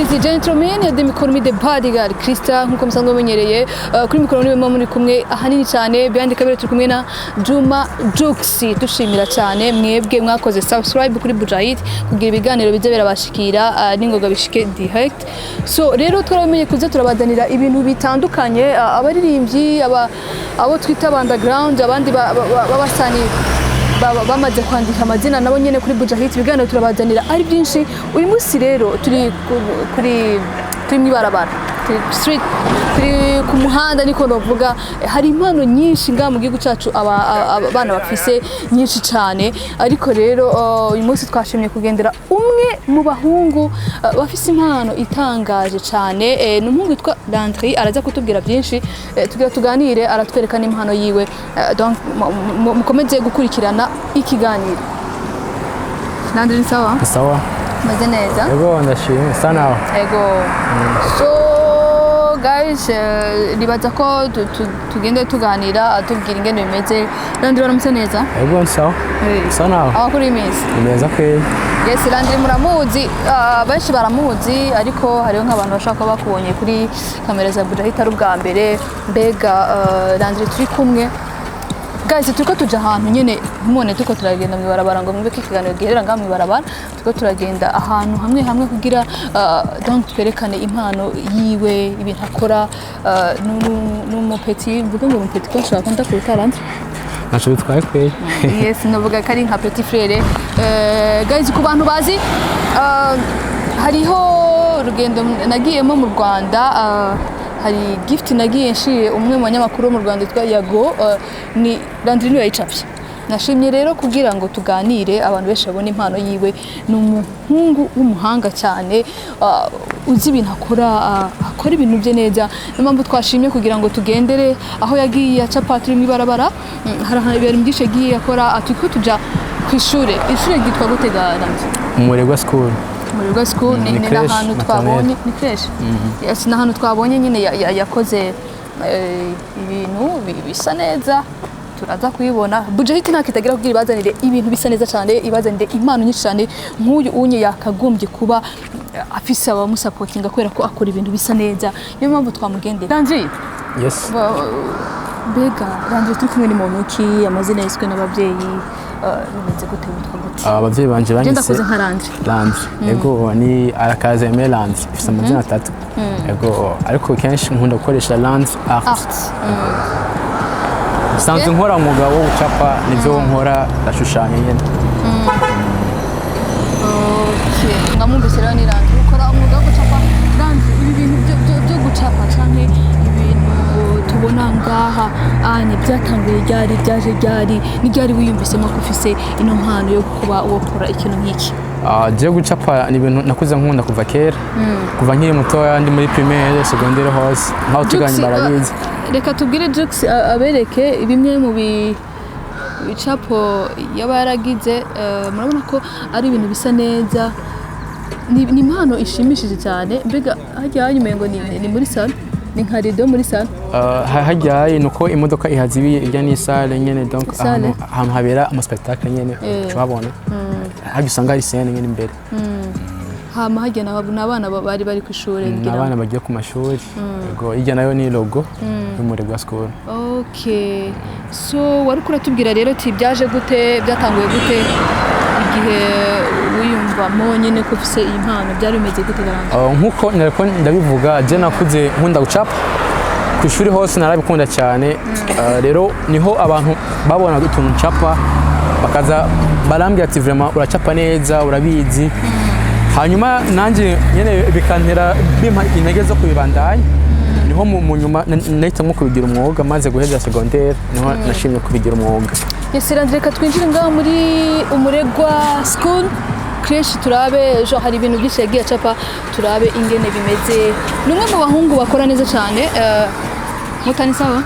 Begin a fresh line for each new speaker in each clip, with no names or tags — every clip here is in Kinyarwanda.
Ladies and gentlemen, the mikoro mi the bodyguard Krista nkuko musanzwe mumenyereye kuri mikoro niwe muri kumwe ahanini cyane behind camera turi kumwe na Juma Jux dushimira cyane mwebwe mwakoze subscribe kuri Bujahid kugira ibiganiro bize birabashikira n'ingoga bishike direct. So rero twaramenye kuze turabadanira ibintu bitandukanye abaririmbyi abo twita underground abandi babasani bamaze kwandika amazina nabo nyene kuri Bujahid ibiganiro turabazanira ari byinshi. Uyu munsi rero turi mwibarabara street turi ku muhanda niko novuga hari impano nyinshi nga mu gihugu cyacu abana bafise nyinshi cyane ariko rero uyu munsi twashimye kugendera umwe mu bahungu bafise impano itangaje cyane n'umuhungu witwa Landry araza kutubwira byinshi tugira tuganire aratwereka n'impano yiwe donc mukomeze gukurikirana ikiganiro. Landry ni sawa?
Sawa.
Maze neza?
Yego ndashimye sana.
Yego. So guys libaza ko tugende tuganira atubwira ingene bimeze. Landry baramutse neza?
Yego sawa. Sana.
Akuri imisi?
Neza kwe.
Yes, Landry muramuzi benshi baramuzi ariko hariho nk'abantu bashaka bakubonye kuri kamera za Bujahid ari ubwa mbere mbega Landry turi kumwe. Guys turiko tuja ahantu nyene mone turiko turagenda mu barabara ngo mwebe kikiganiro giherera nga mu barabara turiko turagenda ahantu hamwe kugira donc twerekane impano yiwe ibintu akora n'umupeti mvuga ngo umupeti ko nshaka konta kuri Landry
nacho bitwaye kwe.
Yes navuga kari nka petit frère guys ku bantu bazi hariho urugendo nagiyemo mu Rwanda hari gift nagiye nshiye umwe mu banyamakuru mu Rwanda yitwa Yago ni Landry niwe yicapye. Nashimye rero kugira ngo tuganire abantu benshi babone impano yiwe n'umuhungu w'umuhanga cyane uzi ibintu akora ibintu bye neza n'impamvu twashimye kugira ngo tugendere aho yagiye acapa turi mu barabara hari ibintu byinshi yagiye akora atiko tuja ku ishure ryitwa gutega Landry
Umurerwa school.
Umurerwa school ni n'ahantu twabonye ni fresh. Yes n'ahantu twabonye nyine yakoze ibintu bisa neza turaza kuyibona. Bujahid ntakitagira kugira ibazanire ibintu bisa neza cyane ibazanire impano nyinshi cyane nk'uyu unye yakagombye kuba afise abamusapotinga kubera ko akora ibintu bisa neza niyo mpamvu twamugendera. Landry
Yes.
Bega Landry turi kumwe n'umuntu ki amazina yiswe n'ababyeyi bimeze gute witwa gute?
Abavyeyi banje banyise
Genda koze nka Landry.
Landry. Yego ni arakaze Landry ifise amazina atatu. Yego ariko kenshi nkunda gukoresha Landry Art. Sanzwe nkora umwuga wo gucapa nivyo nkora ndashushanya nyene.
Okay. Ngamwumvise rero ni Landry ukora umwuga wo gucapa. Landry ibi bintu byo gucapa canke ibintu tubona ngaha ni byatanguye ryari byaje ryari ni ryari wiyumvisemo ko ufise ino mpano yo kuba wokora ikintu nk'iki?
Je gucapa ni ibintu nakuze nkunda kuva kera. Kuva nkiri mutoya ndi muri primaire secondaire hose nkaho tuganye barabizi.
Reka tubwire Jux abereke bimwe mu bicapo yaba yaragize murabona ko ari ibintu bisa neza ni impano ishimishije cyane mbega hajya hanyumengo ni muri salle ni nka rido muri salle
hajyaye nuko imodoka ihazibiye irya ni salle nyene donc ahantu habera ama spectacle nyene cyabona hajya usanga ari scene nyene imbere
hama hajya n'abana bari ku ishuri
ngira abana bagiye ku mashuri yego ijya nayo ni logo y'Umurerwa school.
Okay, so wari kuratubwira rero ati byaje gute byatanguye gute igihe wiyumvamo nyene ko ufise iyi mpano byari bimeze gute Landry?
Nkuko nariko ndabivuga je nakuze nkunda gucapa ku ishuri hose narabikunda cyane rero niho abantu babona utuntu ncapa bakaza barambye ati vraiment uracapa neza urabizi hanyuma nanje nyene bikantera bimpa intege zo kubibandanya niho mu nyuma nahitamwo kubigira umwuga maze guheza secondaire niho nashimye kubigira umwuga.
Yes Landry reka twinjire ngaho muri Umurerwa school creche turabe ejo hari ibintu byinshi yagiye acapa turabe ingene bimeze numwe mu bahungu bakora neza cyane mutani sawa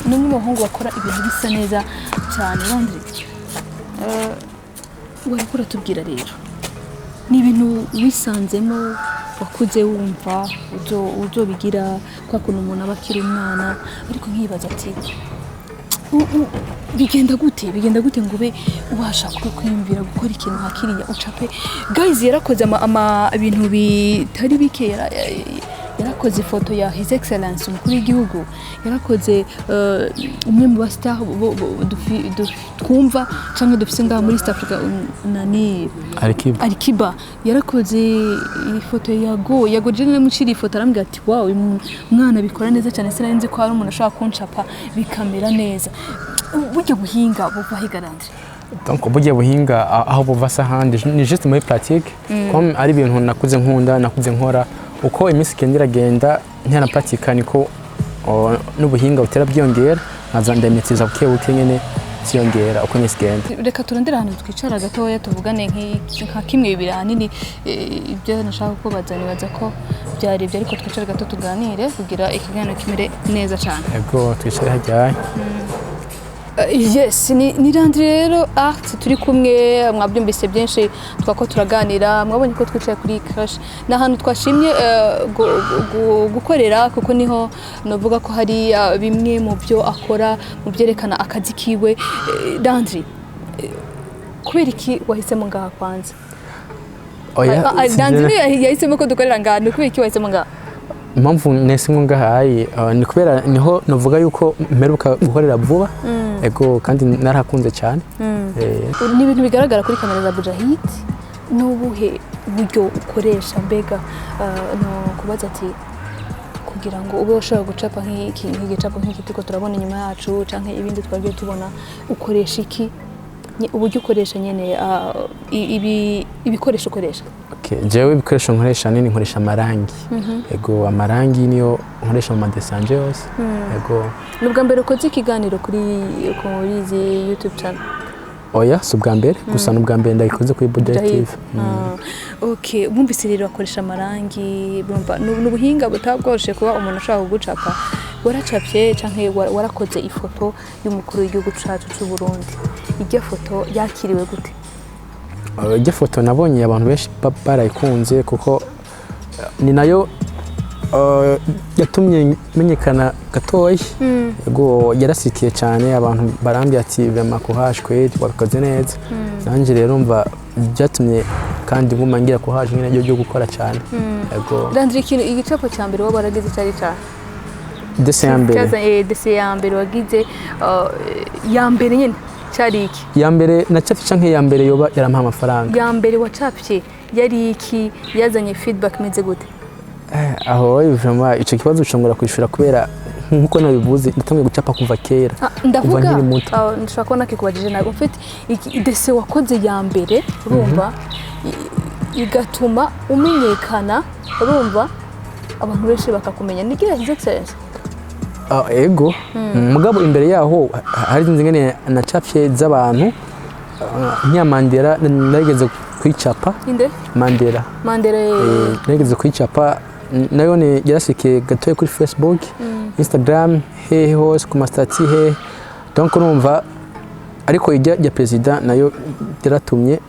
numwe mu bahungu bakora ibintu bisa neza cyane Landry wari kuratubwira rero ni ibintu wisanzemo wakuze wumva uzobigira kwa kuntu umuntu aba akiri umwana ariko nkibaza ati bigenda gute ngo ube ubasha kwiyumvira gukora ikintu nka kiriya ucape guys yarakoze ibintu bitari bike yarakoze ifoto ya His Excellence umukuru w'igihugu yarakoze umwe mu bastar twumva cyangwa dufise ngaha muri East Africa nani Alikiba yarakoze ifoto yago jene muciri ifoto arambwira ati wow umwana bikora neza cyane sinarinzi ko hari umuntu ashaka kuncapa bikamera neza buryo buhinga buva higaranje
donc buryo buhinga aho buva sahandi ni juste muri pratique comme ari ibintu nakuze nkunda nakuze nkora uko iminsi igenda ntana pratique niko n'ubuhinga butera byongera nkaza ndametiza buke nyene cyongera uko iminsi igenda
reka turondera ahantu twicara gatoya tuvugane nka kimwe bibiri hanini ibyo nashaka ko bazanibaza ko byari ariko twicara gato tuganire kugira ikiganiro kimere neza cyane
yego twicare hajyaye
yes ni Landry rero art turi kumwe mwabyumvise byinshi twako turaganira mwabonye ko twicaye kuri crash n'ahantu twashimye gukorera kuko niho novuga ko hari bimwe mu byo akora mu byerekana akazi kiwe Landry kubera iki wahisemo ngaha kwanza Landry yahisemo ko dukorera ngaha kubera iki wahisemo ngaha
impamvu nesimwe ngahaye ni kubera niho novuga yuko mperuka gukorera vuba ego kandi narakunze cyane
ni ibintu bigaragara kuri kamera za Bujahid n'ubuhe buryo ukoresha mbega no kubaza ati kugira ngo ube ushobora gucapa nk'igicapo nk'iki tuko turabona inyuma yacu canke ibindi twagiye tubona ukoresha iki uburyo ukoresha nyene ibikoresho ukoresha
jewe ibikoresho nkoresha nini nkoresha amarangi ego amarangi niyo nkoresha mu madesanje yose ego
nubwa mbere ukoze ikiganiro kuri izi YouTube channel
oya si ubwa mbere gusa n'ubwa mbere ndayikoze kuri Budget TV
okay bumvise rero akoresha amarangi bumva n'ubuhinga butabworoshe kuba umuntu ashaka kugucapa waracapye canke warakoze ifoto y'umukuru w'igihugu cacu cy'u Burundi iryo foto yakiriwe gute
iryo foto nabonye abantu benshi barayikunze kuko ni nayo yatumye menyekana gatoya yego yarasikiye cyane abantu barambye ati vraiment courage kweli wabikoze neza nanje rero mva byatumye kandi nguma ngira courage nyine yo gukora cyane yego
Landry ikintu igicapo cya mbere wabaragize cyari cyane
dese
ya mbere wagize ya mbere nyine cyari iki
ya mbere nacapye canke ya mbere yoba yarampa amafaranga
ya mbere wacapye yari iki yazanye feedback meze gute
aho vraiment ico kibazo ushobora kwishura kubera nkuko nabivuze ndatamwe gucapa kuva kera
kuva nkiri muto ndashaka kubona kikubajije nawe ufite dese wakoze ya mbere urumva igatuma umenyekana urumva abantu benshi bakakumenya nigira His Excellence
ego mugabo imbere yaho hari inzingene nacapye z'abantu nk'iya Mandela nageze kwicapa Mandela nageze kwicapa nayo ni yarasikiye gatoye kuri Facebook Instagram hehe hose ku mastati he donc urumva ariko ijya ya president nayo yaratumye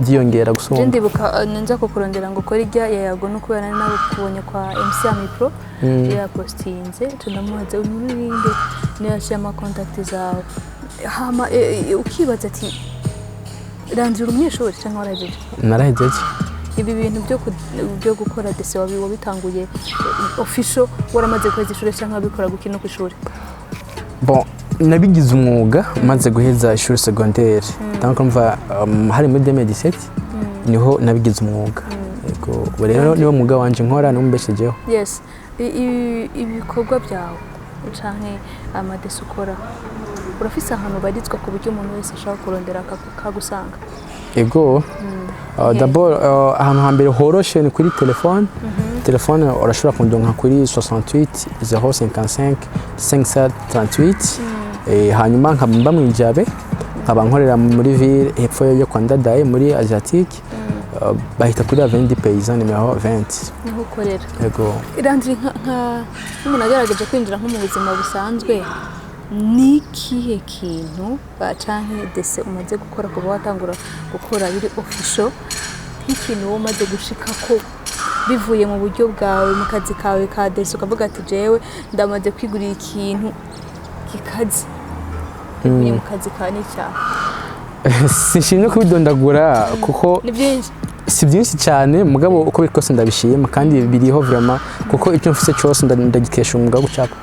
byiyongera gusumba
ndibuka nza kukurondera ngo ukora ijya yago no kubera nawe kubonye kwa MC Amipro ya postinze tunamuhaze umurinde n'yashya ama contact zawe hama ukibaza ati Landry umunyeshuri cyangwa warahejeje
narahejeje
ibi bintu byo gukora dese wabitanguye official waramaze kweza ishuri cyangwa bikora gukino ku ishuri
bon nabigize umwuga maze guheza ishuri secondaire donc mva hari muri 2017 niho nabigize umwuga yego rero niwo mwuga wanje nkora no mbeshejeho
yes ibikorwa byawe canke amadesi ukora urafise ahantu barizwa ku buryo umuntu wese ashaka kurondera akagusanga
ego d'abord ahantu hambere horoshe ni kuri telefone urashobora kundonka kuri 68 055 538 hanyuma nkaba mwijabe nkaba nkorera muri ville hepfo yo kwa Ndadaye muri Asiatique bahita kuri Avenue Paysan numero 20
niho ukorera
yego
Landry umuntu agerageje kwinjira nko mu buzima busanzwe nikihe kintu canke dese umaze gukora kuba watangura gukora biri official nk'ikintu wo maze gushika ko bivuye mu buryo bwawe mu kazi kawe ka dese ukavuga ati jewe ndamaze kwigurira ikintu kikazi bivuye mu kazi ka n'icyaha
sinshimye kubidondagura kuko
ni byinshi
si byinshi cyane mugabo uko biri kose ndabishima kandi biriho vraiment kuko icyo mfise cyose ndagikesha umwuga wo gucapa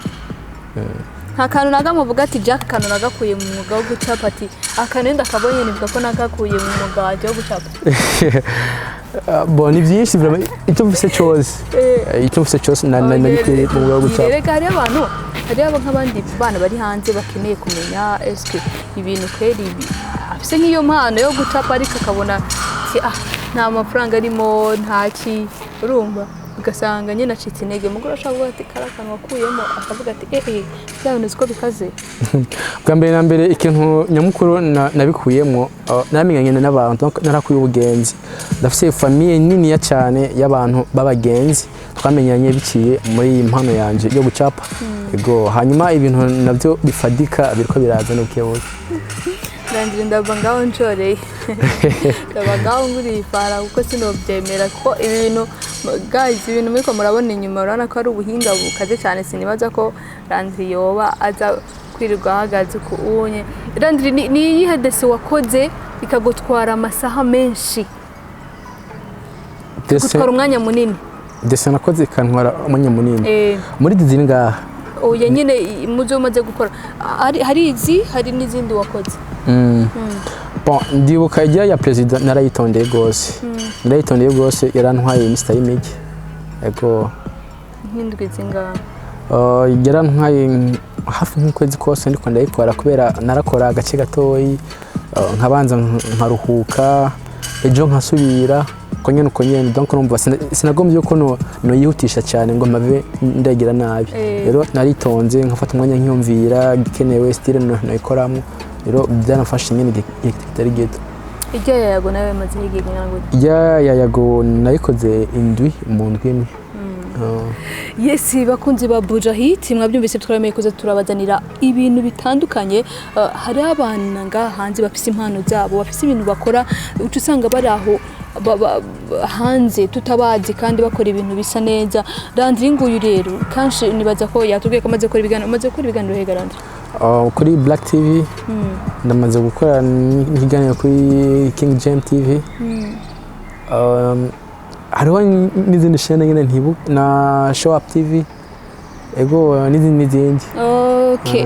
nta kantu nagamwe uvuga ati Jack kantu nagakuye mu mwuga wo gucapa ati akantu ndakabonye nivuga ko nagakuye mu mwuga waje wo gucapa
bon ni byinshi vraiment icyo mfise cyose nabikuye mu mwuga wo gucapa
reka hari abantu nk'abandi bana bari hanze bakeneye kumenya eske ibintu kweri afise nk'iyo mpano yo gucapa ariko akabona nta mafaranga arimo ntaki urumva ugasanga nyine acitse intege mugore ashaka kuvuga ati karakantu wakuyemo akavuga ati byabonetse ko bikaze
bwa mbere na mbere ikintu nyamukuru nabikuyemo namenyanye n'abantu narakuye ubugenzi ndafise famille nini cyane y'abantu b'abagenzi twamenyanye biciye muri iyi mpano yanje yo gucapa ego hanyuma ibintu nabyo bifadika biriko biraza n'ukebuke
ndangire ndava ngaho ncoreye ndava ngaho nguriye ifara kuko sinobyemera ko ibintu guys ibintu muriko murabona inyuma urabona ko ari ubuhinga bukaze cyane sinibaza ko Landry yoba aza kwirirwa ahagaze ku unye Landry ni iyihe desi wakoze ikagutwara amasaha menshi gutwara umwanya munini
desi nakoze ikantwara umwanya munini muri dizini ngaha
oya nyine muzo umaze gukora hari n'izindi wakoze
ndibuka ijya ya perezida narayitondeye rwose yarantwaye Mr Image ego
nk'indwi zingahe
yarantwaye hafi nk'ukwezi kose ndiko ndayikora kubera narakora agace gatoyi nkabanza nkaruhuka ejo nkasubira uko nyene donc numva sinagombye yuko no yihutisha cyane ngo mpabe ndagira nabi rero naritonze nkafata umwanya nkiyumvira gikenewe style no ikoramo rero byanafashe nyine kitari gito
ijya yago nawe maze higiye nyango
ijya yago nayikoze indwi mu ndwi imwe
yes bakunzi ba Buja Hit mwabyumvise twaremeye kuza turabazanira ibintu bitandukanye hari abana nga hanze bafise impano zabo bafise ibintu bakora utusanga bari aho hanze tutabazi kandi bakora ibintu bisa neza Landry nguyu rero kanshi nibaza ko yatubwiye ko amaze gukora ibiganiro hega Landry
kuri Black TV ndamaze gukora ikiganiro kuri King James TV hariho n'izindi shene nyine ntibuka na Show Up TV ego n'izindi
okay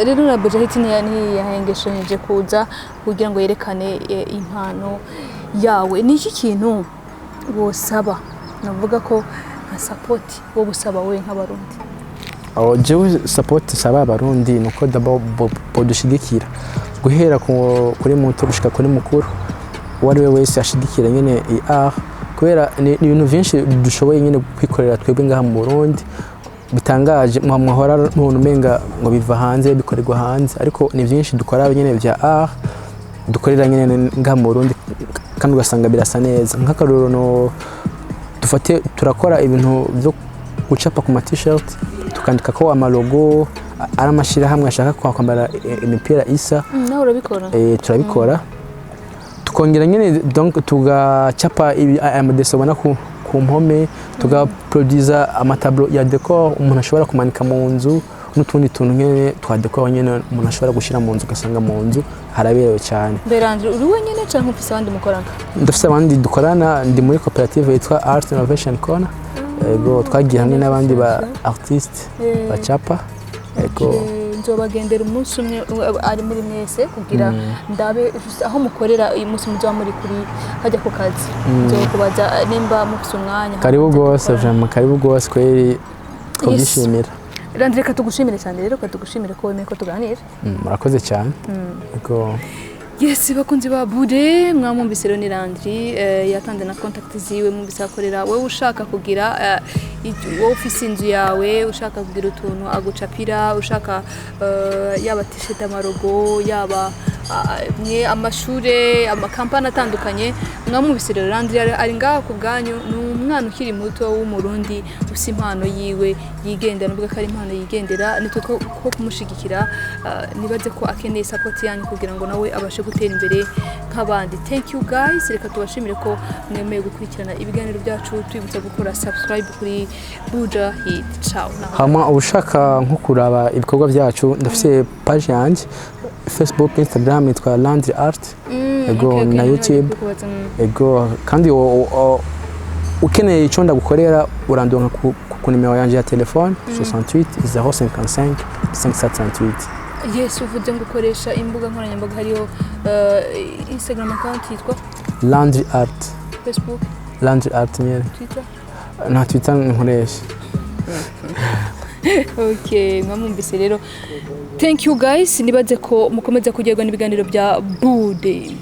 rero na Buja Hit yahengesheje kuza kugira ngo yerekane impano yawe ni iki kintu wosaba navuga ko nka support wo gusaba we nk'abarundi
jewe support saba abarundi nuko dushigikira guhera kuri muto gushika kuri mukuru wari we wese ashigikira nyene kubera ni ibintu byinshi dushoboye nyene kwikorera twebwe ngaha mu Burundi bitangaje mwahora n'umuntu menga ngo biva hanze bikorerwa hanze ariko ni byinshi dukora nyene bya dukorera nyene ngaha mu Burundi kandi ugasanga birasa neza nk'akaruro no dufate turakora ibintu byo gucapa ku t-shirt tukandika ko amalogo ari amashirahamwe ashaka kwambara imipira isa
nawe urabikora
turabikora tukongera nyene donc tugacapa amadeso ubona ku mpome tugaproduza amatablo ya decor umuntu ashobora kumanika mu nzu n'utundi tuntu nyene twadekora nyene umuntu ashobora gushira mu nzu ugasanga mu nzu haraberewe cyane
Landry uri wenyine cyangwa ufise abandi mukorana
ndafise abandi dukorana ndi muri koperative yitwa Art Innovation Corner ego twagiye hamwe n'abandi ba artiste bacapa ego
nzobagendera umunsi umwe ari muri mwese kugira ndabe aho mukorera uyu munsi muzaba muri kuri hajya ku kazi nzokubaza nimba mufise umwanya
karibu gose vraiment karibu gose kweri twishimira
Landry katugushimire cyane rero katugushimire ko wemeye ko tuganira
murakoze cyane ego
yes bakunzi ba Bude mwamwumvise rero ni Landry yatanze na contact ziwe mwumvise akorera wowe ushaka kugira wowe ufise inzu yawe ushaka kugira utuntu agucapira ushaka yaba t-shirt amarogo yaba mwe amashure amakampani atandukanye mwamwumvise rero Landry ari ngaha ku bwanyu ni umwana ukiri muto w'umurundi ufise impano yiwe yigendera nubwo ari impano yigendera nitwe ko kumushigikira nibaze ko akeneye support yanyu kugira ngo nawe abashe gutera imbere nk'abandi. Thank you guys, reka tubashimire ko mwemeye gukurikirana ibiganiro byacu, twibutsa gukora subscribe kuri Buja Hit. Ciao.
Hama ushaka nko kuraba ibikorwa byacu ndafise page yanjye Facebook, Instagram nitwa Landry Art. Ego na YouTube. Ego kandi ukeneye icyo ndagukorera urandonka ku nimero yanjye ya telefone 68 055 538.
Yes, uvuze ngo ukoresha imbuga nkoranyambaga hariho Instagram account yitwa
Landry Art.
Facebook
Landry Art nyere.
Twitter
na Twitter nkoresha.
Okay, mwamwumvise rero. Thank you guys, nibaze ko mukomeza kugerwa n'ibiganiro bya Bude.